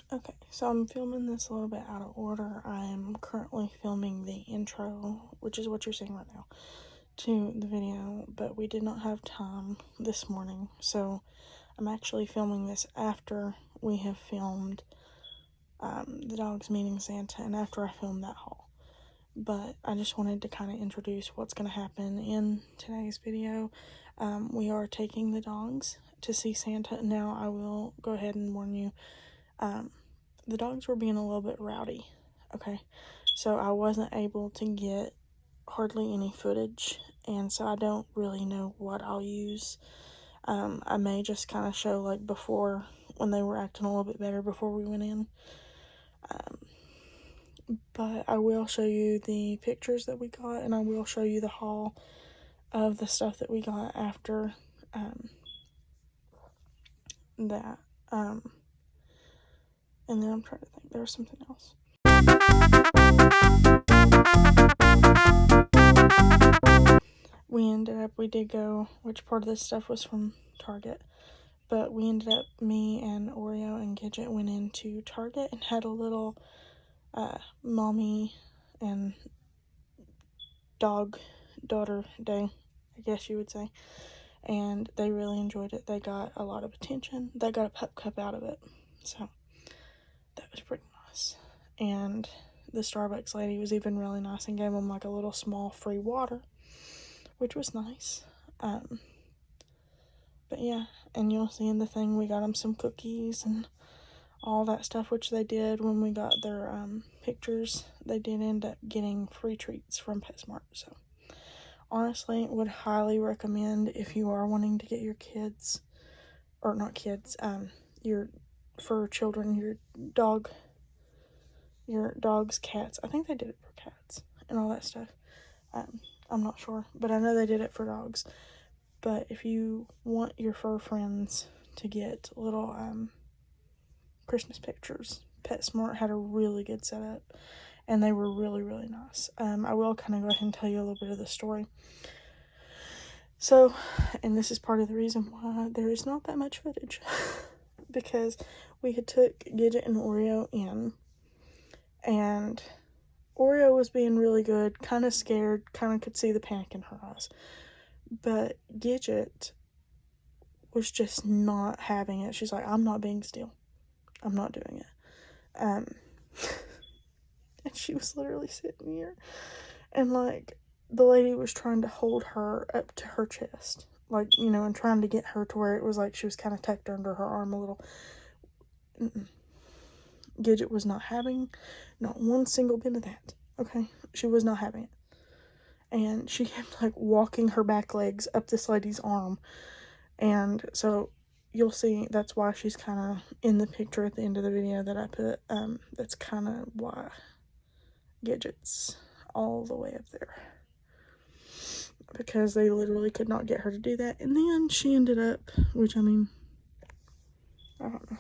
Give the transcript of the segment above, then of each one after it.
Okay, so I'm filming this a little bit out of order. I am currently filming the intro, which is what you're seeing right now, to the video, but we did not have time this morning, so I'm actually filming this after we have filmed the dogs meeting Santa and after I filmed that haul. But I just wanted to kind of introduce what's going to happen in today's video. We are taking the dogs to see Santa. Now, I will go ahead and warn you, the dogs were being a little bit rowdy, okay? So I wasn't able to get hardly any footage, and so I don't really know what I'll use. I may just kind of show, like, before, when they were acting a little bit better before we went in. But I will show you the pictures that we got, and I will show you the haul of the stuff that we got after that. And then I'm trying to think, there was something else. We did go, which part of this stuff was from Target, but we ended up, me and Oreo and Gidget went into Target and had a little mommy and daughter day, I guess you would say, and they really enjoyed it. They got a lot of attention. They got a pup cup out of it, so that was pretty nice. And the Starbucks lady was even really nice and gave them like a little small free water, which was nice. But yeah, and you'll see in the thing we got them some cookies and all that stuff, which they did when we got their pictures. They did end up getting free treats from PetSmart. So honestly, would highly recommend, if you are wanting to get your kids, or not kids, your fur children, your dogs, cats. I think they did it for cats and all that stuff. I'm not sure, but I know they did it for dogs. But if you want your fur friends to get little Christmas pictures, PetSmart had a really good setup, and they were really, really nice. I will kind of go ahead and tell you a little bit of the story. So, and this is part of the reason why there is not that much footage, because we had took Gidget and Oreo in, and Oreo was being really good, kind of scared, kind of could see the panic in her eyes. But Gidget was just not having it. She's like, I'm not being still. I'm not doing it. And she was literally sitting here. And, like, the lady was trying to hold her up to her chest. Like, you know, and trying to get her to where it was like she was kind of tucked under her arm a little. Gidget was not having not one single bit of that. Okay? She was not having it. And she kept, like, walking her back legs up this lady's arm. And so you'll see that's why she's kind of in the picture at the end of the video that I put. That's kind of why Gidget's all the way up there. Because they literally could not get her to do that. And then she ended up, which, I mean, I don't know.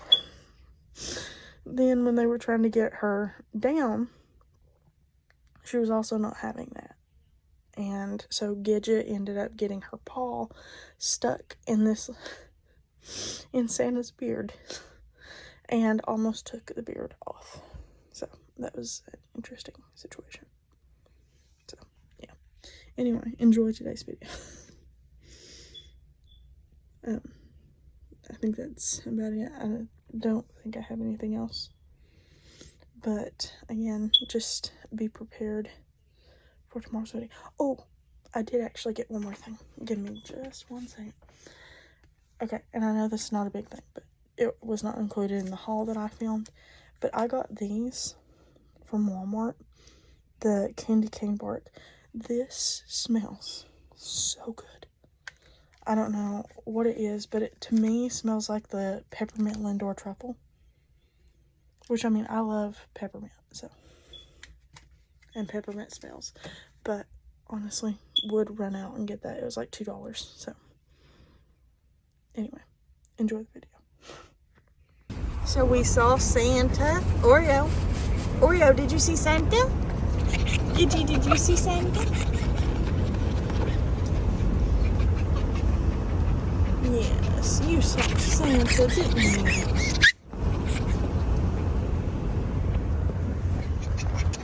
Then when they were trying to get her down, she was also not having that. And so Gidget ended up getting her paw stuck in Santa's beard and almost took the beard off. So that was an interesting situation. So yeah. Anyway, enjoy today's video. I think that's about it. I don't think I have anything else. But again, just be prepared for tomorrow's video. Oh, I did actually get one more thing. Give me just 1 second. Okay, and I know this is not a big thing, but it was not included in the haul that I filmed. But I got these from Walmart, the candy cane bark. This smells so good. I don't know what it is, but it, to me, smells like the peppermint Lindor truffle. Which, I mean, I love peppermint, so. And peppermint smells. But, honestly, would run out and get that. It was like $2, so. Anyway, enjoy the video. So, we saw Santa. Oreo, did you see Santa? Did you see Santa? Yes, you saw Santa, didn't you?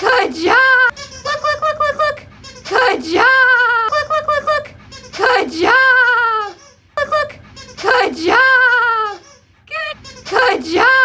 Good job. Good job. Good job.